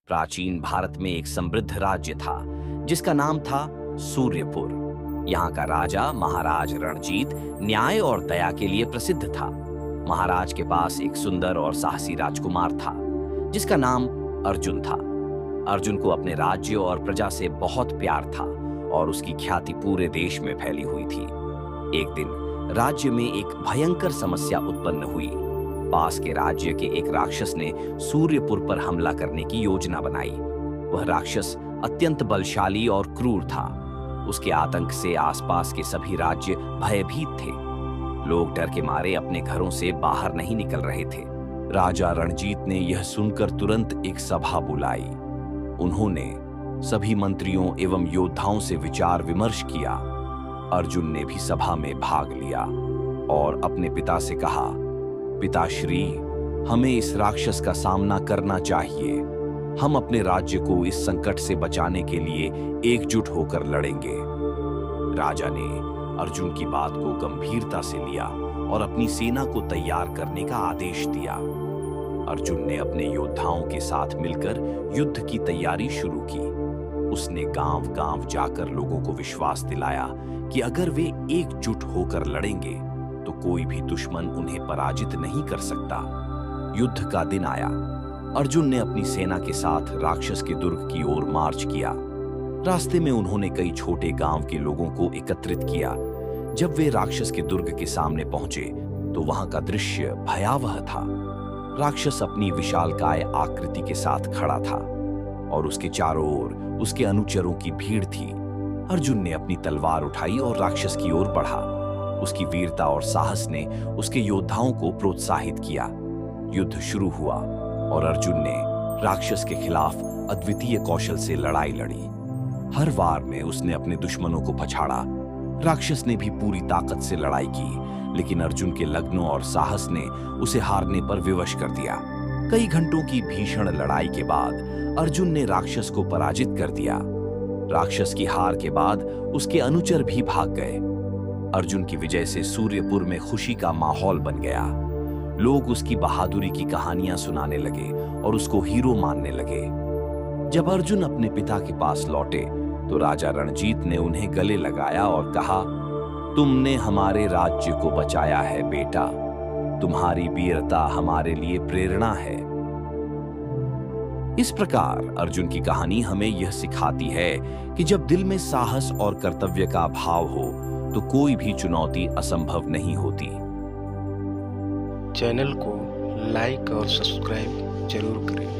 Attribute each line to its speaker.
Speaker 1: प्राचीन भारत में एक समृद्ध राज्य था जिसका नाम था सूर्यपुर। यहाँ का राजा महाराज रणजीत न्याय और दया के लिए प्रसिद्ध था। महाराज के पास एक सुंदर और साहसी राजकुमार था जिसका नाम अर्जुन था। अर्जुन को अपने राज्य और प्रजा से बहुत प्यार था और उसकी ख्याति पूरे देश में फैली हुई थी। एक दिन राज्य में एक भयंकर समस्या उत्पन्न हुई। पास के राज्य के एक राक्षस ने सूर्यपुर पर हमला करने की योजना बनाई। वह राक्षस अत्यंत बलशाली और क्रूर था। उसके आतंक से आसपास के सभी राज्य भयभीत थे। लोग डर के मारे अपने घरों से बाहर नहीं निकल रहे थे। राजा रणजीत ने यह सुनकर तुरंत एक सभा बुलाई। उन्होंने सभी मंत्रियों एवं योद्धाओं से विचार विमर्श किया। अर्जुन ने भी सभा में भाग लिया और अपने पिता से कहा, पिताश्री, हमें इस राक्षस का सामना करना चाहिए। हम अपने राज्य को इस संकट से बचाने के लिए एकजुट होकर लड़ेंगे। राजा ने अर्जुन की बात को गंभीरता से लिया और अपनी सेना को तैयार करने का आदेश दिया। अर्जुन ने अपने योद्धाओं के साथ मिलकर युद्ध की तैयारी शुरू की। उसने गांव-गांव जाकर लोगों को विश्वास दिलाया कि अगर वे एकजुट होकर लड़ेंगे तो कोई भी दुश्मन उन्हें पराजित नहीं कर सकता। युद्ध का दिन आया। अर्जुन ने अपनी सेना के साथ राक्षस के दुर्ग की ओर मार्च किया। रास्ते में उन्होंने कई छोटे गांव के लोगों को एकत्रित किया। जब वे राक्षस के दुर्ग के सामने पहुंचे तो वहां का दृश्य भयावह था। राक्षस अपनी विशालकाय आकृति के साथ खड़ा था और उसके चारों ओर उसके अनुचरों की भीड़ थी। अर्जुन ने अपनी तलवार उठाई और राक्षस की ओर बढ़ा। उसकी वीरता और साहस ने उसके योद्धाओं को प्रोत्साहित किया। युद्ध शुरू हुआ और अर्जुन ने राक्षस के खिलाफ अद्वितीय कौशल से लड़ाई लड़ी। हर वार में उसने अपने दुश्मनों को पछाड़ा। राक्षस ने भी पूरी ताकत से लड़ाई की, लेकिन अर्जुन के लगनों और साहस ने उसे हारने पर विवश कर दिया। कई घंटों की भीषण लड़ाई के बाद अर्जुन ने राक्षस को पराजित कर दिया। राक्षस की हार के बाद उसके अनुचर भी भाग गए। अर्जुन की विजय से सूर्यपुर में खुशी का माहौल बन गया। लोग उसकी बहादुरी की कहानियां सुनाने लगे और उसको हीरो मानने लगे। जब अर्जुन अपने पिता के पास लौटे तो राजा रणजीत ने उन्हें गले लगाया और कहा, तुमने हमारे राज्य को बचाया है बेटा। तुम्हारी वीरता हमारे लिए प्रेरणा है। इस प्रकार अर्जुन की कहानी हमें यह सिखाती है कि जब दिल में साहस और कर्तव्य का भाव हो तो कोई भी चुनौती असंभव नहीं होती।
Speaker 2: चैनल को लाइक और सब्सक्राइब जरूर करें।